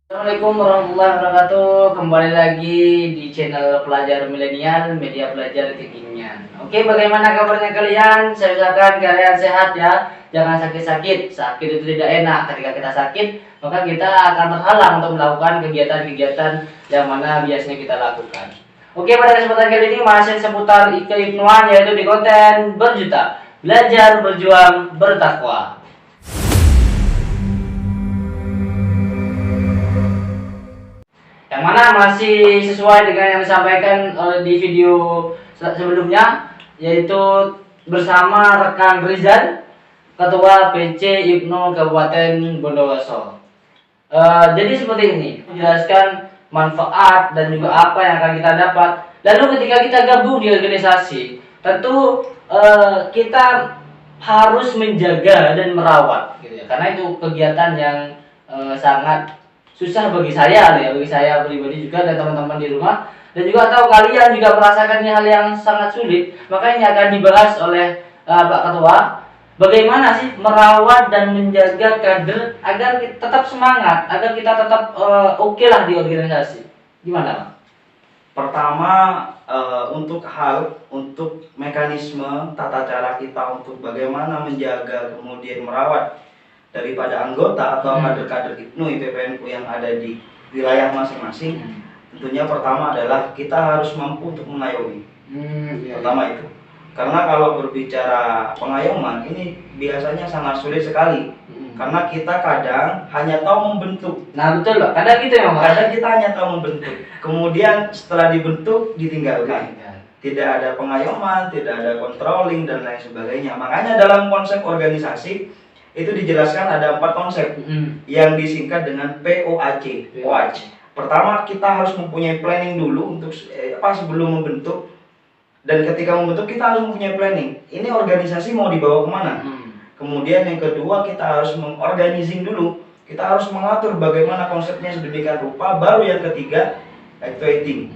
Assalamualaikum warahmatullahi wabarakatuh. Kembali lagi di channel Pelajar Milenial, media pelajar kekinian. Oke, bagaimana kabarnya kalian? Saya usahakan kalian sehat ya. Jangan sakit-sakit. Sakit itu tidak enak. Ketika kita sakit, maka kita akan terhalang untuk melakukan kegiatan-kegiatan yang mana biasanya kita lakukan. Oke, pada kesempatan kali ini masih seputar keibnuan, yaitu di konten berjuta. Belajar, berjuang, bertakwa. Yang mana masih sesuai dengan yang disampaikan di video sebelumnya, yaitu bersama rekan Rizal, Ketua PC IPNO Kabupaten Bondowoso. Jadi seperti ini, menjelaskan manfaat dan juga apa yang akan kita dapat. Lalu ketika kita gabung di organisasi, tentu kita harus menjaga dan merawat, gitu ya. Karena itu kegiatan yang sangat susah bagi saya ya, bagi saya pribadi juga dan teman-teman di rumah, dan juga tahu kalian juga merasakan hal yang sangat sulit. Maka ini akan dibahas oleh Pak Ketua, bagaimana sih merawat dan menjaga kader agar kita tetap semangat, agar kita tetap oke lah di organisasi. Gimana Pak? Pertama, untuk mekanisme tata cara kita untuk bagaimana menjaga kemudian merawat daripada anggota atau kader-kader IPNU IPPNU yang ada di wilayah masing-masing. Tentunya pertama adalah kita harus mampu untuk mengayomi. Pertama itu, karena kalau berbicara pengayoman ini biasanya sangat sulit sekali. Karena kita kadang hanya tahu membentuk. Nah betul Pak, kadang gitu ya Pak. Kadang kita hanya tahu membentuk, kemudian setelah dibentuk ditinggalkan. Tidak ada pengayoman, tidak ada controlling dan lain sebagainya. Makanya dalam konsep organisasi itu dijelaskan ada 4 konsep yang disingkat dengan POAC. Pertama, kita harus mempunyai planning dulu untuk sebelum membentuk, dan ketika membentuk kita harus mempunyai planning. Ini organisasi mau dibawa kemana? Kemudian yang kedua, kita harus mengorganizing dulu. Kita harus mengatur bagaimana konsepnya sedemikian rupa. Baru yang ketiga, activating.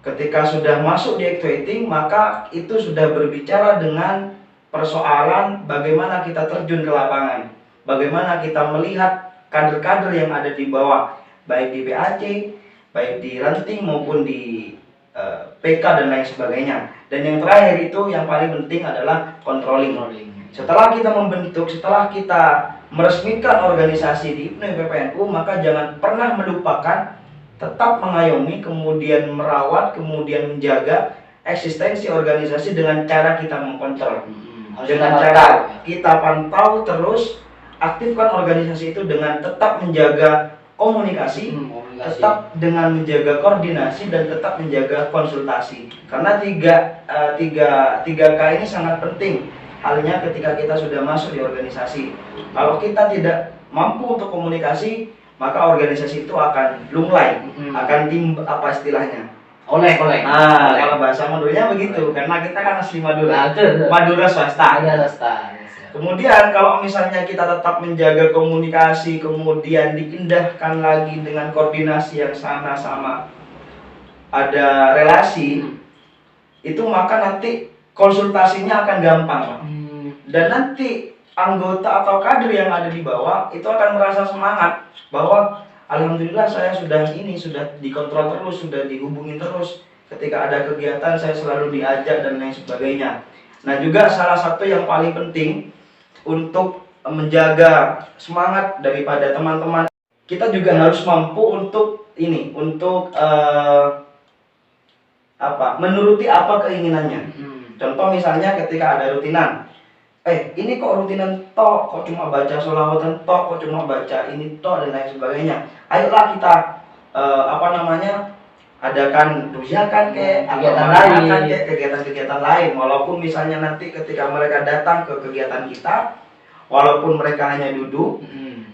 Ketika sudah masuk di activating, maka itu sudah berbicara dengan persoalan bagaimana kita terjun ke lapangan, bagaimana kita melihat kader-kader yang ada di bawah, baik di PAC, baik di ranting maupun di PK dan lain sebagainya. Dan yang terakhir itu yang paling penting adalah controlling. Setelah kita membentuk, setelah kita meresmikan organisasi di IPNU IPPNU, maka jangan pernah melupakan tetap mengayomi, kemudian merawat, kemudian menjaga eksistensi organisasi dengan cara kita mengkontrol. Dengan cara kita pantau terus, aktifkan organisasi itu dengan tetap menjaga komunikasi, tetap dengan menjaga koordinasi, dan tetap menjaga konsultasi. Karena tiga K ini sangat penting. Halnya ketika kita sudah masuk di organisasi, kalau kita tidak mampu untuk komunikasi, maka organisasi itu akan lunglai, akan apa istilahnya? Oleh. Kalau bahasa Maduranya begitu, karena kita kan asli Madura. Madura swasta. Kemudian kalau misalnya kita tetap menjaga komunikasi, kemudian diindahkan lagi dengan koordinasi yang sama-sama ada relasi, itu maka nanti konsultasinya akan gampang. Dan nanti anggota atau kader yang ada di bawah itu akan merasa semangat bahwa alhamdulillah saya sudah dikontrol terus, sudah dihubungin terus. Ketika ada kegiatan saya selalu diajak dan lain sebagainya. Nah juga salah satu yang paling penting untuk menjaga semangat daripada teman-teman, kita juga harus mampu untuk menuruti apa keinginannya. Contoh misalnya ketika ada rutinan, ini kok rutinan tok, kok cuma baca sholawatan tok, kok cuma baca ini tok dan lain sebagainya. Ayolah kita adakan rujakan kegiatan lain. Walaupun misalnya nanti ketika mereka datang ke kegiatan kita, walaupun mereka hanya duduk,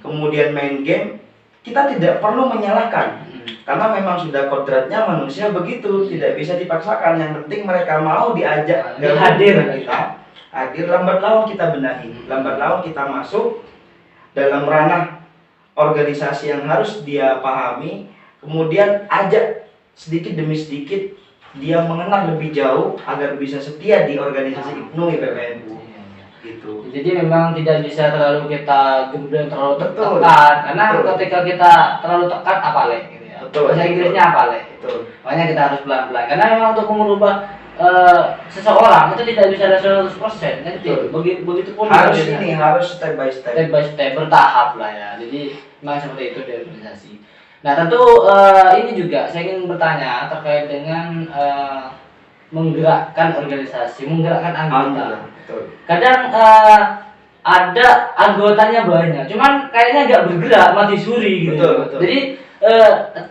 kemudian main game, kita tidak perlu menyalahkan. Karena memang sudah kodratnya manusia begitu, tidak bisa dipaksakan. Yang penting mereka mau diajak hadir kita. Hadir, lambat laun kita benahi, lambat laun kita masuk dalam ranah organisasi yang harus dia pahami, kemudian ajak sedikit demi sedikit dia mengenal lebih jauh agar bisa setia di organisasi IPNU IPPNU. gitu. Jadi memang tidak bisa terlalu kita gembleng, terlalu Betul. tekan, karena Betul. ketika kita terlalu tekan apalek gitu ya. Betul. Bahasa Inggrisnya apalek. Betul. Makanya kita harus pelan-pelan. Karena memang untuk mengubah seseorang itu tidak bisa ada 100%. Nanti begitu pun harus step by step. Step by step, bertahap lah ya. Jadi memang seperti itu di organisasi. Nah tentu ini juga saya ingin bertanya terkait dengan menggerakkan organisasi, menggerakkan anggota. Betul. Kadang ada anggotanya banyak, cuman kayaknya nggak bergerak, mati suri gitu. Betul. Jadi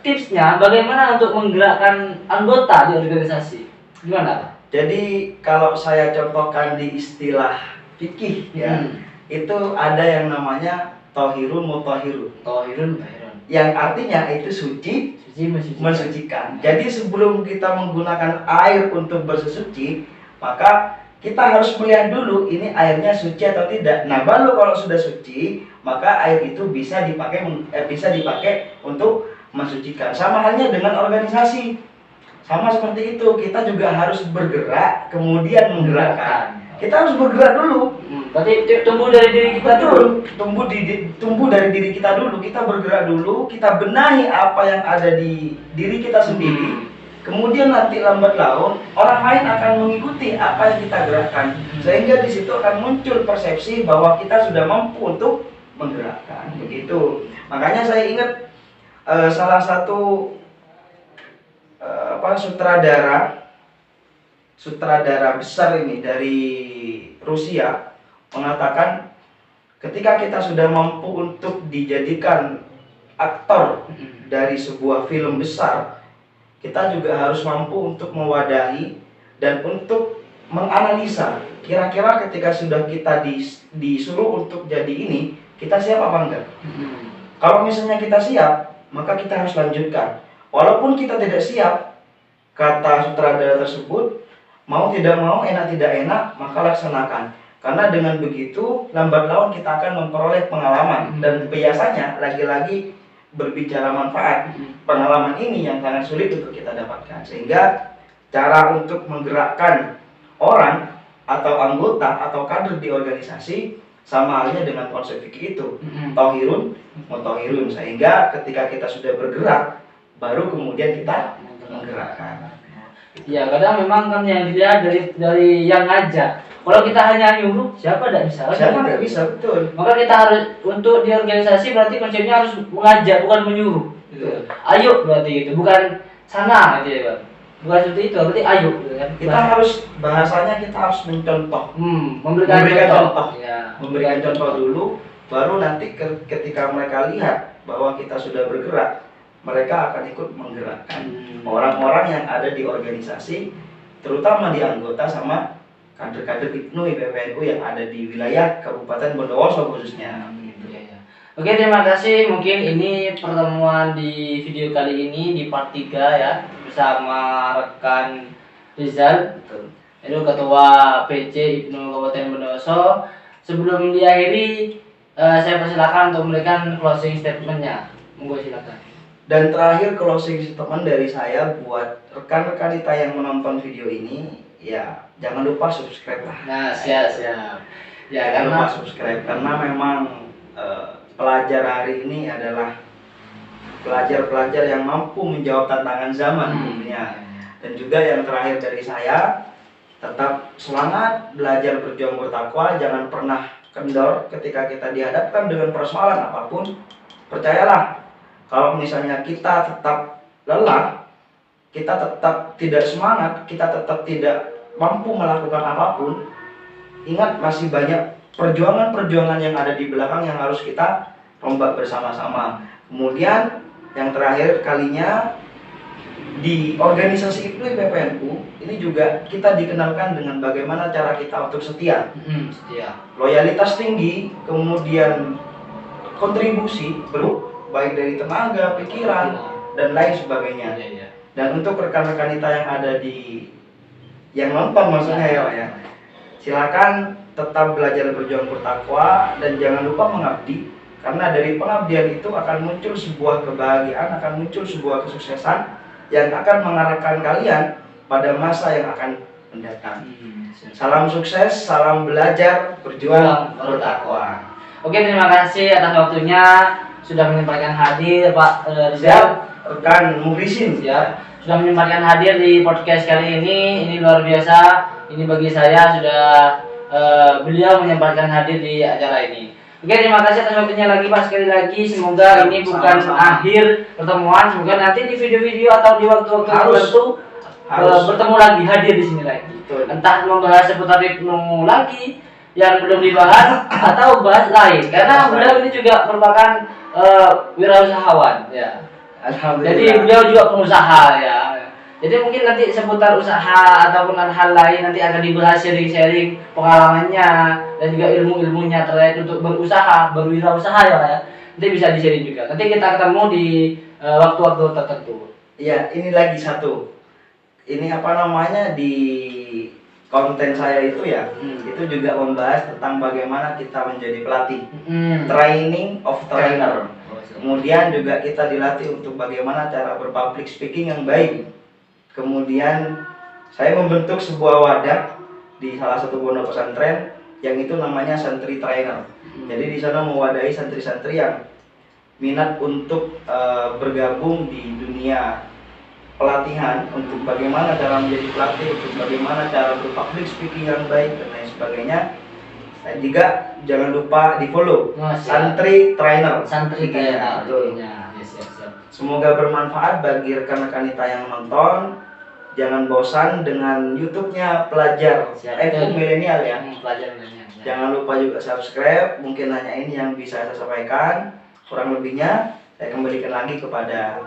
tipsnya bagaimana untuk menggerakkan anggota di organisasi? Gimana Pak? Jadi kalau saya contohkan di istilah fikih ya, itu ada yang namanya tohirun mutahhirun. Tohirun. Yang artinya itu suci, mensucikan. Jadi sebelum kita menggunakan air untuk bersesuci, maka kita harus melihat dulu ini airnya suci atau tidak. Nah, baru kalau sudah suci, maka air itu bisa dipakai untuk mensucikan. Sama halnya dengan organisasi. Sama seperti itu, kita juga harus bergerak kemudian menggerakkan. Kita harus bergerak dulu. Berarti tumbuh dari diri kita dulu. Tumbuh dari diri kita dulu. Kita bergerak dulu, kita benahi apa yang ada di diri kita sendiri. Kemudian nanti lambat laun orang lain akan mengikuti apa yang kita gerakkan. Sehingga di situ akan muncul persepsi bahwa kita sudah mampu untuk menggerakkan. Begitu. Makanya saya ingat salah satu sutradara besar ini dari Rusia mengatakan ketika kita sudah mampu untuk dijadikan aktor dari sebuah film besar, kita juga harus mampu untuk mewadahi dan untuk menganalisa kira-kira ketika sudah kita disuruh untuk jadi ini, kita siap apa enggak. Kalau misalnya kita siap, maka kita harus lanjutkan. Walaupun kita tidak siap, kata sutradara tersebut, mau tidak mau, enak tidak enak, maka laksanakan. Karena dengan begitu, lambat laun kita akan memperoleh pengalaman. Dan biasanya, lagi-lagi berbicara manfaat, pengalaman ini yang sangat sulit untuk kita dapatkan. Sehingga, cara untuk menggerakkan orang, atau anggota, atau kader di organisasi, sama halnya dengan konsep fikih itu. Tohirun, mutahhirun. Sehingga ketika kita sudah bergerak, baru kemudian kita menggerakkan. Ya kadang memang kan yang dilihat dari yang ngajak. Kalau kita hanya nyuruh, siapa tidak bisa? Siapa tidak bisa, betul. Maka kita harus untuk di organisasi berarti konsepnya harus mengajak bukan menyuruh. Gitu. Ayo berarti itu bukan sana gitu ya Pak. Bukan seperti itu, berarti ayo gitu kan. Kita harus bahasanya kita harus mencontoh. Memberikan contoh. Ya. Memberikan contoh dulu, baru nanti ketika mereka lihat bahwa kita sudah bergerak, mereka akan ikut menggerakkan orang-orang yang ada di organisasi, terutama di anggota sama kader-kader IPNU IPPNU yang ada di wilayah Kabupaten Bondowoso khususnya. Oke, terima kasih. Mungkin ini pertemuan di video kali ini di part 3 ya, bersama rekan Rizal, itu Ketua PC IPNU Kabupaten Bondowoso. Sebelum diakhiri, saya persilakan untuk memberikan closing statement-nya. Monggo silakan. Dan terakhir closing statement dari saya buat rekan-rekan kita yang menonton video ini, ya jangan lupa subscribe lah. Nah, siap. Ya, jangan lupa subscribe karena memang pelajar hari ini adalah pelajar-pelajar yang mampu menjawab tantangan zaman tentunya. Dan juga yang terakhir dari saya, tetap semangat belajar berjuang bertakwa, jangan pernah kendor ketika kita dihadapkan dengan persoalan apapun. Percayalah, kalau misalnya kita tetap lelah, kita tetap tidak semangat, kita tetap tidak mampu melakukan apapun, ingat masih banyak perjuangan-perjuangan yang ada di belakang yang harus kita rombak bersama-sama. Kemudian yang terakhir kalinya di organisasi IPNU IPPNU ini juga kita dikenalkan dengan bagaimana cara kita untuk setia. Loyalitas tinggi, kemudian kontribusi baik dari tenaga, pikiran, dan lain sebagainya. Dan untuk rekan-rekan kita yang ada yang nonton maksudnya ya, silakan tetap belajar berjuang bertakwa dan jangan lupa mengabdi, karena dari pengabdian itu akan muncul sebuah kebahagiaan, akan muncul sebuah kesuksesan yang akan mengarahkan kalian pada masa yang akan mendatang. Siap. Salam sukses, salam belajar, berjuang, bertakwa. Oke, terima kasih atas waktunya sudah menyempatkan hadir Pak Rizal. Siap, rekan Muhrisin. Siap, sudah menyempatkan hadir di podcast kali ini. Ini luar biasa. Ini bagi saya sudah beliau menyempatkan hadir di acara ini. Oke, terima kasih atas waktunya lagi Pak, sekali lagi. Semoga ini bukan Sama-sama. akhir pertemuan. Semoga nanti di video-video atau di waktu-waktu tertentu harus. bertemu lagi, hadir di sini lagi. Betul. Entah membahas seputar Ibnu lagi yang belum dibahas atau bahas lain. Karena beliau ini juga merupakan wirausahawan ya. Alhamdulillah. Jadi beliau juga pengusaha ya. Jadi mungkin nanti seputar usaha ataupun hal lain nanti akan dibahas sharing-sharing pengalamannya dan juga ilmu-ilmunya terkait untuk berusaha, berwirausaha ya Pak ya. Nanti bisa di-sharing juga. Nanti kita ketemu di waktu-waktu tertentu. Iya, ini lagi satu. Ini apa namanya di konten saya itu ya, itu juga membahas tentang bagaimana kita menjadi pelatih. Training of trainer. Kemudian juga kita dilatih untuk bagaimana cara berpublic speaking yang baik. Kemudian saya membentuk sebuah wadah di salah satu pondok pesantren yang itu namanya santri trainer. Jadi di sana mewadahi santri-santri yang minat untuk bergabung di dunia pelatihan untuk bagaimana cara menjadi pelatih, untuk bagaimana cara berpublic speaking yang baik dan lain sebagainya. Dan juga jangan lupa di follow santri trainer. Santri trainer. Betul. Yes. Semoga bermanfaat bagi rekan-rekan kita yang nonton. Jangan bosan dengan YouTube-nya Pelajar FU Milenial ya. Pelajar milenial. Jangan lupa juga subscribe. Mungkin hanya ini yang bisa saya sampaikan. Kurang lebihnya saya kembalikan lagi kepada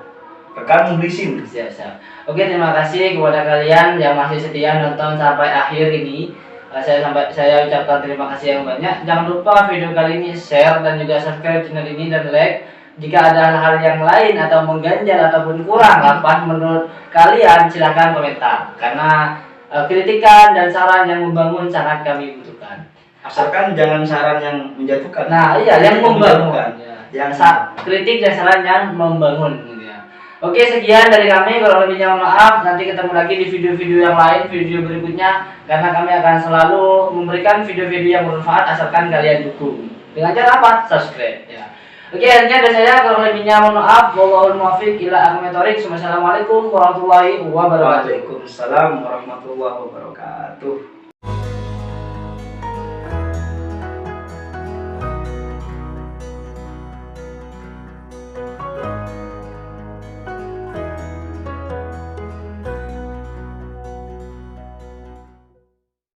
rekan Muhrisin. Siap. Oke, terima kasih kepada kalian yang masih setia nonton sampai akhir ini. Saya ucapkan terima kasih yang banyak. Jangan lupa video kali ini share dan juga subscribe channel ini dan like. Jika ada hal-hal yang lain atau mengganjal ataupun kurang apa menurut kalian, silahkan komentar. Karena kritikan dan saran yang membangun sangat kami butuhkan. Asalkan jangan saran yang menjatuhkan. Nah, iya, yang membangun. Yang kritik dan saran yang membangun. Oke, sekian dari kami. Kalau lebihnya mohon maaf. Nanti ketemu lagi di video-video yang lain, video berikutnya. Karena kami akan selalu memberikan video-video yang bermanfaat asalkan kalian dukung. Dengan cara apa? Subscribe ya. Oke, akhirnya dari saya. Kalau lebihnya mohon maaf. Wallahul muwaffiq ila aqwamit thoriq. Wassalamualaikum warahmatullahi wabarakatuh. Waalaikumsalam warahmatullahi wabarakatuh.